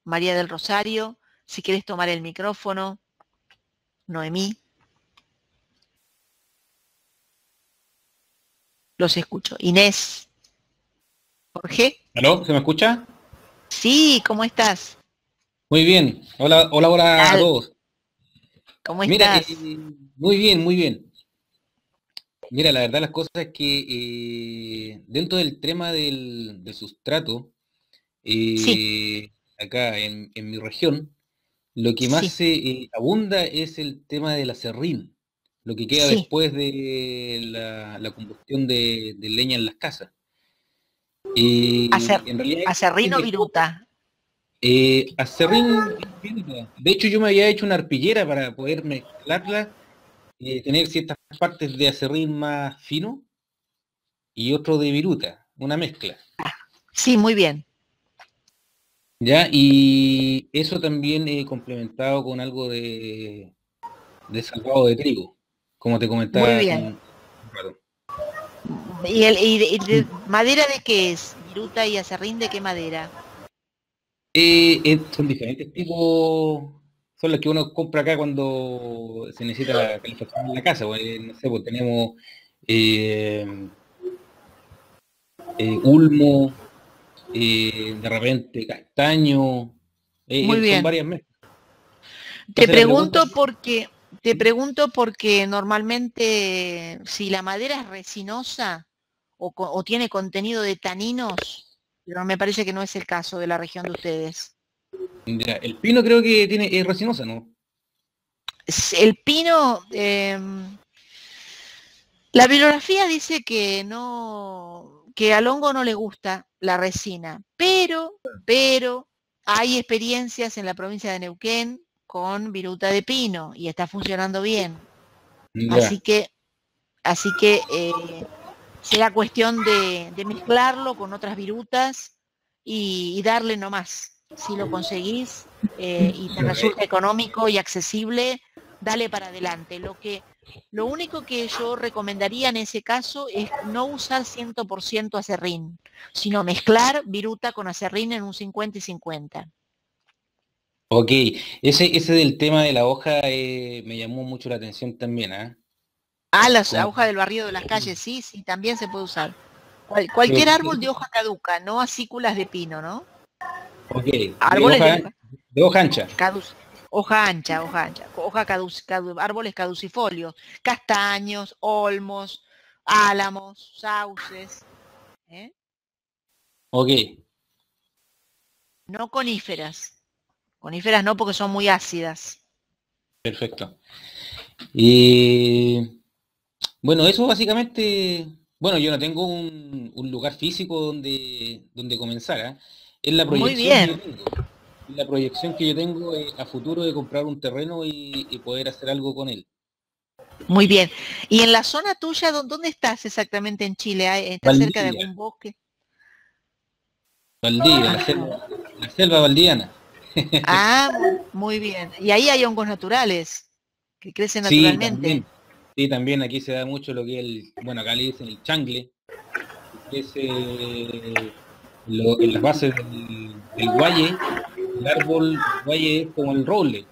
María del Rosario, si quieres tomar el micrófono. Noemí. Los escucho. Inés. Jorge. ¿Aló? ¿Se me escucha? Sí, ¿cómo estás? Muy bien. Hola, hola, hola a todos. ¿Cómo Mira, estás? muy bien, muy bien. Mira, la verdad las cosas es que dentro del tema del sustrato, Sí, acá en mi región, lo que más sí, se abunda es el tema del aserrín, lo que queda sí. después de la combustión de leña en las casas. En realidad es Acerrín o de viruta. aserrín, de hecho yo me había hecho una arpillera para poder mezclarla, tener ciertas partes de aserrín más fino y otro de viruta, una mezcla. Sí, muy bien. ¿Ya? Y eso también complementado con algo de salvado de trigo, como te Muy comentaba hace bien. un rato. ¿Y madera de qué es? ¿Viruta y acerrín de qué madera? Son diferentes tipos, son los que uno compra acá cuando se necesita la calefacción en la casa. Pues, no sé, pues tenemos eh, ulmo, de repente castaño, Muy son bien. varias mezclas. Te Entonces la pregunta, pregunto porque normalmente si la madera es resinosa o tiene contenido de taninos, pero me parece que no es el caso de la región de ustedes. ya, el pino creo que es resinosa, ¿no? El pino, la bibliografía dice que que al hongo no le gusta la resina, pero hay experiencias en la provincia de Neuquén con viruta de pino y está funcionando bien. Ya, Así que, así que será cuestión de mezclarlo con otras virutas y darle nomás. Si lo conseguís y te resulta económico y accesible, dale para adelante. Lo único que yo recomendaría en ese caso es no usar 100% acerrín, sino mezclar viruta con acerrín en un 50 y 50. ok, ese del tema de la hoja me llamó mucho la atención también, ¿ah? Ah, las Como, hojas del barrido de las calles, sí, sí, también se puede usar. pero, Cualquier árbol de hoja caduca, no acículas de pino, ¿no? ok, Árboles de hoja de hoja ancha. hoja ancha, árboles caducifolios, castaños, olmos, álamos, sauces, ¿eh? Ok, No coníferas. Coníferas no porque son muy ácidas. perfecto. Y bueno, eso básicamente, bueno, yo no tengo un lugar físico donde comenzar, ¿ah? Es la Muy proyección que yo bien, tengo. La proyección que yo tengo a futuro de comprar un terreno y poder hacer algo con él. muy bien. ¿Y en la zona tuya, dónde estás exactamente en Chile? ¿Estás cerca de Valdivia, algún bosque? Valdivia, Ajá. la selva valdiviana. Ah, muy bien. Y ahí hay hongos naturales que crecen Sí, naturalmente. también. Sí, también aquí se da mucho lo que es bueno, acá le dicen el changle, que es en las bases del guaye. El árbol guaye es como el roble.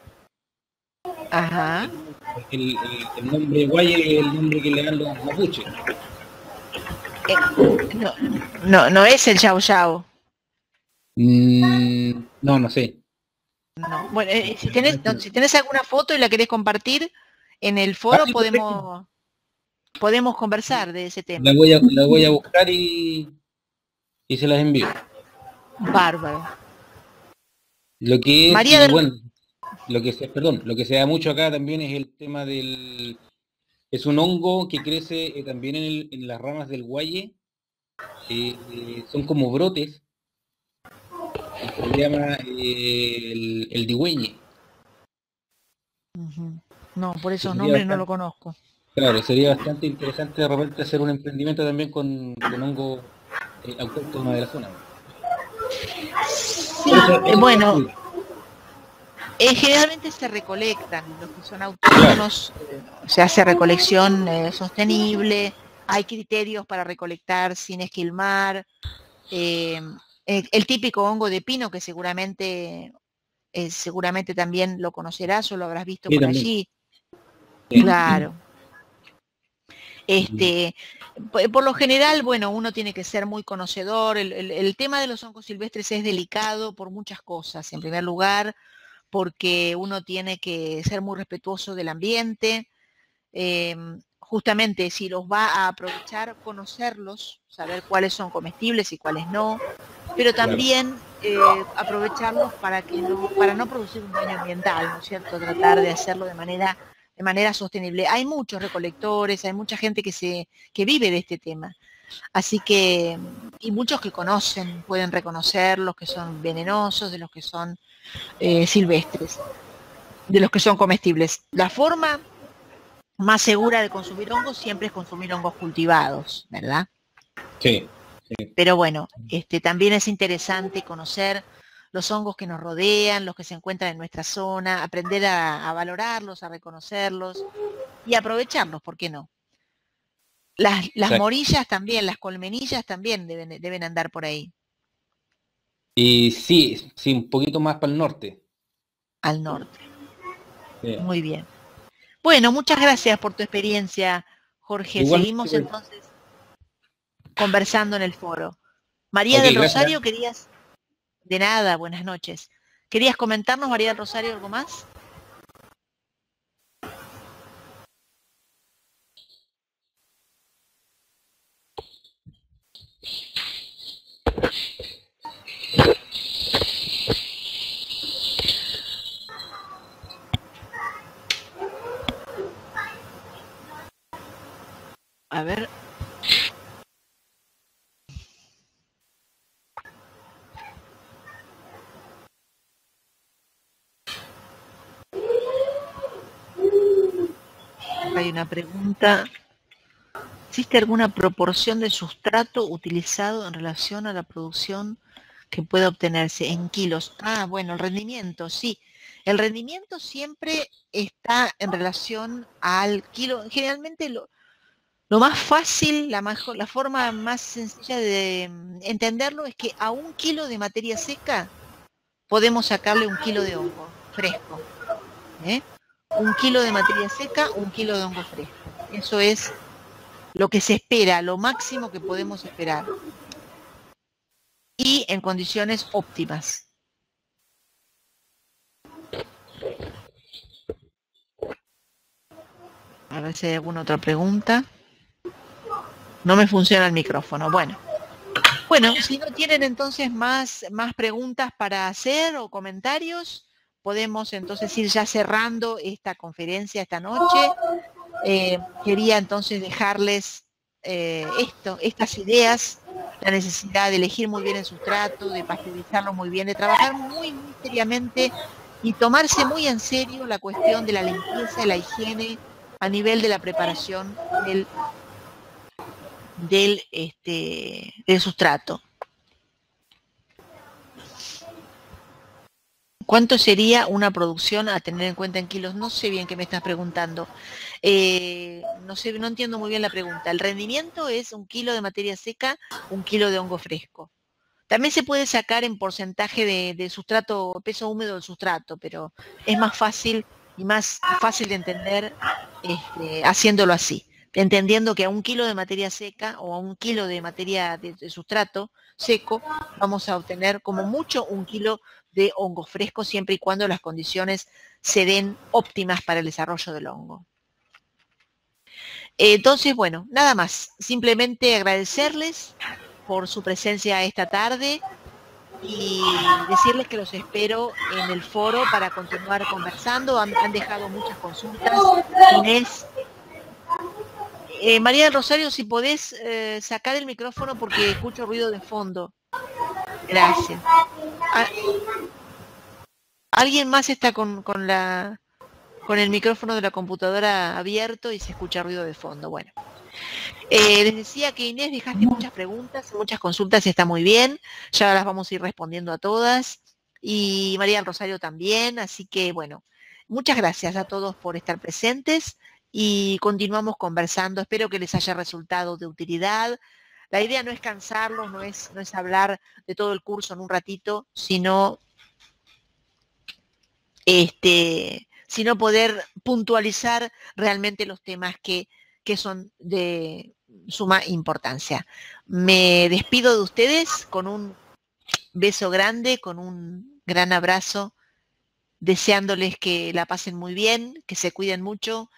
Ajá. El nombre guaye es el nombre que le dan los mapuches. No, no es el Yao Yao. No, no sé. No. Bueno, si La verdad tenés, es que no, no. si tenés alguna foto y la querés compartir en el Ah, foro, sí, perfecto. podemos conversar de ese La tema. voy la voy a buscar y se las envío. Bárbaro. Lo que es, María del... bueno, lo que se da mucho acá también es el tema es un hongo que crece también en las ramas del guaye, son como brotes, y se le llama el digüeñe. Ujú. No, por Que esos sería nombres no lo bastante, conozco. claro, sería bastante interesante de repente hacer un emprendimiento también con hongo autóctono de la zona. Sí, Pero eso sería bueno, muy generalmente se recolectan, los que son claro, autóctonos, se hace recolección sostenible, hay criterios para recolectar sin esquilmar, eh, el típico hongo de pino que seguramente también lo conocerás o lo habrás visto sí, por también. allí, Sí. claro. Este, por lo general, bueno, uno tiene que ser muy conocedor. El tema de los hongos silvestres es delicado por muchas cosas. En primer lugar, porque uno tiene que ser muy respetuoso del ambiente. Justamente si los va a aprovechar, conocerlos, saber cuáles son comestibles y cuáles no, pero Claro, también aprovecharlos para no producir un daño ambiental, ¿no es cierto? Tratar de hacerlo de manera sostenible. Hay muchos recolectores, hay mucha gente que vive de este tema. Así que, y muchos que conocen, pueden reconocer los que son venenosos, de los que son silvestres, de los que son comestibles. La forma más segura de consumir hongos siempre es consumir hongos cultivados, ¿verdad? sí, sí, Pero bueno, también es interesante conocer los hongos que nos rodean, los que se encuentran en nuestra zona, aprender a valorarlos, a reconocerlos y aprovecharlos, ¿por qué no? Las exacto. morillas también, las colmenillas también deben andar por ahí. Y sí, sí, un poquito más para el norte. Al norte. Sí. Muy bien. Bueno, muchas gracias por tu experiencia, Jorge. Igualmente, Seguimos pues. entonces conversando en el foro. María Ok, del gracias. Rosario, querías... De nada, buenas noches. ¿Querías comentarnos, María del Rosario, algo más? A ver. Hay una pregunta. ¿Existe alguna proporción de sustrato utilizado en relación a la producción que pueda obtenerse en kilos? Ah, bueno, el rendimiento, sí. El rendimiento siempre está en relación al kilo. Generalmente lo más fácil, la forma más sencilla de entenderlo es que a 1 kilo de materia seca podemos sacarle 1 kilo de hongo fresco. 1 kilo de materia seca, 1 kilo de hongo fresco. Eso es lo que se espera, lo máximo que podemos esperar. Y en condiciones óptimas. A ver si hay alguna otra pregunta. No me funciona el micrófono. Bueno, si no tienen entonces más preguntas para hacer o comentarios, podemos entonces ir ya cerrando esta conferencia esta noche. Quería entonces dejarles estas ideas, la necesidad de elegir muy bien el sustrato, de pasteurizarlo muy bien, de trabajar muy seriamente y tomarse muy en serio la cuestión de la limpieza y la higiene a nivel de la preparación del sustrato. ¿Cuánto sería una producción a tener en cuenta en kilos? No sé bien qué me estás preguntando. No sé, no entiendo muy bien la pregunta. El rendimiento es 1 kilo de materia seca, 1 kilo de hongo fresco. También se puede sacar en porcentaje de sustrato, peso húmedo del sustrato, pero es más fácil y más fácil de entender haciéndolo así. Entendiendo que a 1 kilo de materia seca o a 1 kilo de materia de sustrato seco vamos a obtener como mucho 1 kilo de hongo fresco, siempre y cuando las condiciones se den óptimas para el desarrollo del hongo. Entonces, bueno, nada más. Simplemente agradecerles por su presencia esta tarde y decirles que los espero en el foro para continuar conversando. Han dejado muchas consultas. Inés, María del Rosario, si podés sacar el micrófono porque escucho ruido de fondo. Gracias. ¿Alguien más está con el micrófono de la computadora abierto y se escucha ruido de fondo? Bueno. Les decía que Inés, dejaste muchas preguntas, muchas consultas y está muy bien. Ya las vamos a ir respondiendo a todas. Y María del Rosario también. Así que, bueno, muchas gracias a todos por estar presentes y continuamos conversando. Espero que les haya resultado de utilidad. La idea no es cansarlos, no es hablar de todo el curso en un ratito, sino poder puntualizar realmente los temas que son de suma importancia. Me despido de ustedes con un beso grande, con un gran abrazo, deseándoles que la pasen muy bien, que se cuiden mucho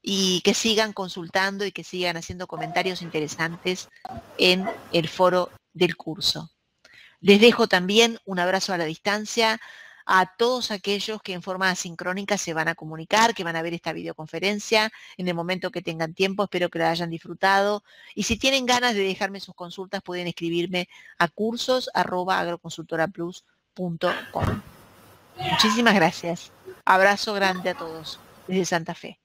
y que sigan consultando y que sigan haciendo comentarios interesantes en el foro del curso. Les dejo también un abrazo a la distancia a todos aquellos que en forma asincrónica se van a comunicar, que van a ver esta videoconferencia en el momento que tengan tiempo. Espero que la hayan disfrutado. Y si tienen ganas de dejarme sus consultas, pueden escribirme a cursos@agroconsultoraplus.com. Muchísimas gracias. Abrazo grande a todos desde Santa Fe.